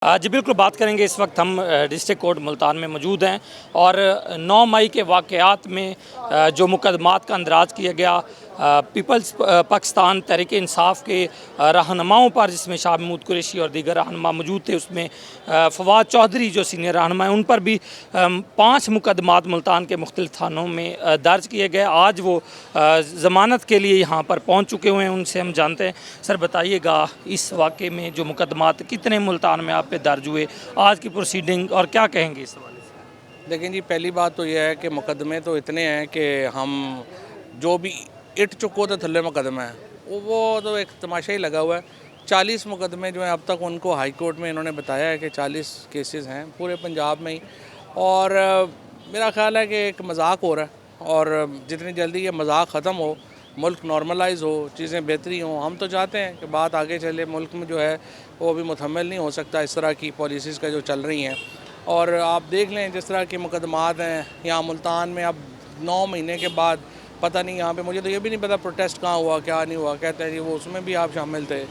जी बिल्कुल बात करेंगे। इस वक्त हम डिस्ट्रिक्ट कोर्ट मुल्तान में मौजूद हैं और 9 मई के वाक़यात में जो मुकदमात का अंदराज किया गया पीपल्स पाकिस्तान तहरीक इंसाफ के रहनुमाओं पर, जिसमें शाह महमूद कुरैशी और दीगर रहनुमा मौजूद थे, उसमें फवाद चौधरी जो सीनियर रहनुमा हैं उन पर भी 5 मुकदमात मुल्तान के मुख्तलिफ थानों में दर्ज किए गए। आज वो ज़मानत के लिए यहाँ पर पहुँच चुके हुए हैं। उनसे हम जानते हैं। सर बताइएगा, इस वाक़े में जो मुकदमात कितने मुल्तान में आप पे दर्ज हुए, आज की प्रोसीडिंग, और क्या कहेंगे इस हवाले से? देखें जी, पहली बात तो यह है कि मुकदमे तो इतने हैं कि हम जो भी इट चुको तो थल्ले मुकदमा है वो तो एक तमाशा ही लगा हुआ है। 40 मुकदमे जो हैं अब तक उनको हाई कोर्ट में इन्होंने बताया है कि 40 केसेस हैं पूरे पंजाब में ही। और मेरा ख्याल है कि एक मजाक हो रहा है और जितनी जल्दी ये मजाक ख़त्म हो, मुल्क नॉर्मलाइज हो, चीज़ें बेहतरी हों। हम तो चाहते हैं कि बात आगे चले। मुल्क में जो है वो भी मुतहम्मिल नहीं हो सकता इस तरह की पॉलिसीज़ का जो चल रही हैं। और आप देख लें जिस तरह के मुकदमात हैं यहाँ मुल्तान में, अब 9 महीने के बाद पता नहीं यहाँ पे, मुझे तो ये भी नहीं पता प्रोटेस्ट कहाँ हुआ क्या नहीं हुआ। कहते हैं जी वो उसमें भी आप शामिल थे।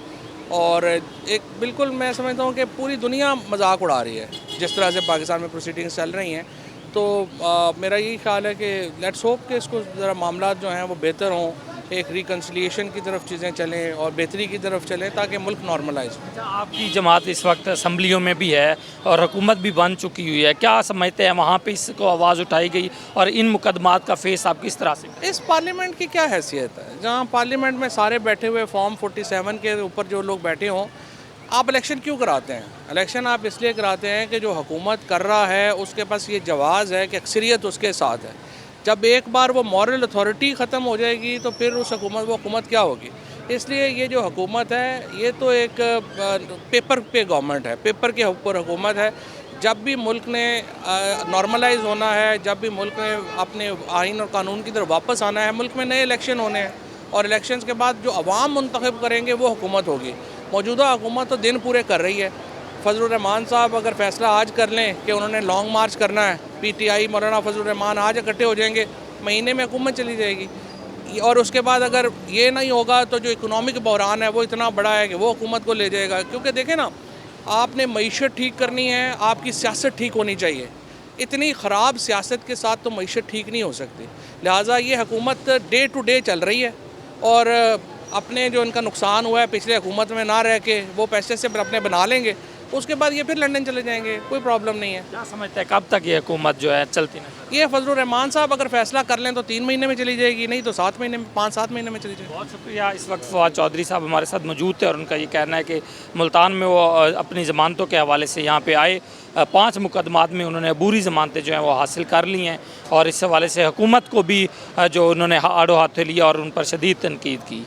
और एक बिल्कुल मैं समझता हूँ कि पूरी दुनिया मजाक उड़ा रही है जिस तरह से पाकिस्तान में प्रोसीडिंग्स चल रही हैं। तो मेरा यही ख्याल है कि लेट्स होप कि इसको ज़रा मामला जो हैं वो बेहतर हों, एक रिकन्सिलिएशन की तरफ चीज़ें चलें और बेहतरी की तरफ चलें ताकि मुल्क नॉर्मलाइज हो। अच्छा, आपकी जमात इस वक्त असम्बलियों में भी है और हुकूमत भी बन चुकी हुई है, क्या समझते हैं वहाँ पे इसको आवाज़ उठाई गई और इन मुकदमात का फेस आप किस तरह से? इस पार्लियामेंट की क्या हैसियत है जहाँ पार्लियामेंट में सारे बैठे हुए फॉर्म 47 के ऊपर जो लोग बैठे हों, आप इलेक्शन क्यों कराते हैं? इलेक्शन आप इसलिए कराते हैं कि जो हुकूमत कर रहा है उसके पास ये जवाज़ है कि अक्सरियत उसके साथ है। जब एक बार वो मॉरल अथॉरिटी ख़त्म हो जाएगी तो फिर उस हुकूमत क्या होगी? इसलिए ये जो हुकूमत है ये तो एक पेपर पे गवर्नमेंट है, पेपर के ऊपर हुकूमत है। जब भी मुल्क ने नॉर्मलाइज होना है, जब भी मुल्क ने अपने आइन और कानून की तरफ वापस आना है, मुल्क में नए इलेक्शन होने हैं और इलेक्शंस के बाद जो अवाम मुंतखब करेंगे वो हुकूमत होगी। मौजूदा हुकूमत तो दिन पूरे कर रही है। फजलुर रहमान साहब अगर फ़ैसला आज कर लें कि उन्होंने लॉन्ग मार्च करना है, PTI मौलाना फजलुर रहमान आज इकट्ठे हो जाएंगे, महीने में हुकूमत चली जाएगी। और उसके बाद अगर ये नहीं होगा तो जो इकोनॉमिक बहरान है वो इतना बड़ा है कि वो हुकूमत को ले जाएगा। क्योंकि देखें ना, आपने मईशत ठीक करनी है, आपकी सियासत ठीक होनी चाहिए। इतनी ख़राब सियासत के साथ तो मईशत ठीक नहीं हो सकती। लिहाजा ये हुकूमत डे टू डे चल रही है और अपने जो इनका नुकसान हुआ है पिछले हुकूमत में ना रह के वो पैसे से अपने बना लेंगे, उसके बाद ये फिर लंदन चले जाएंगे, कोई प्रॉब्लम नहीं है। क्या समझते हैं कब तक ये हुकूमत जो है चलती नजर? ये फजलुर रहमान साहब अगर फ़ैसला कर लें तो 3 महीने में चली जाएगी, नहीं तो 7 महीने में, 5-7 महीने में चली जाएगी। बहुत शुक्रिया। इस वक्त फवाद चौधरी साहब हमारे साथ मौजूद थे और उनका ये कहना है कि मुल्तान में वो अपनी ज़मानतों के हवाले से यहाँ पे आए। 5 मुकदमात में उन्होंने अबूरी ज़मानतें जो हैं वो हासिल कर ली हैं और इस हवाले से हुकूमत को भी जो उन्होंने आड़ो हाथों लिया और उन पर शदीद तनकीद की।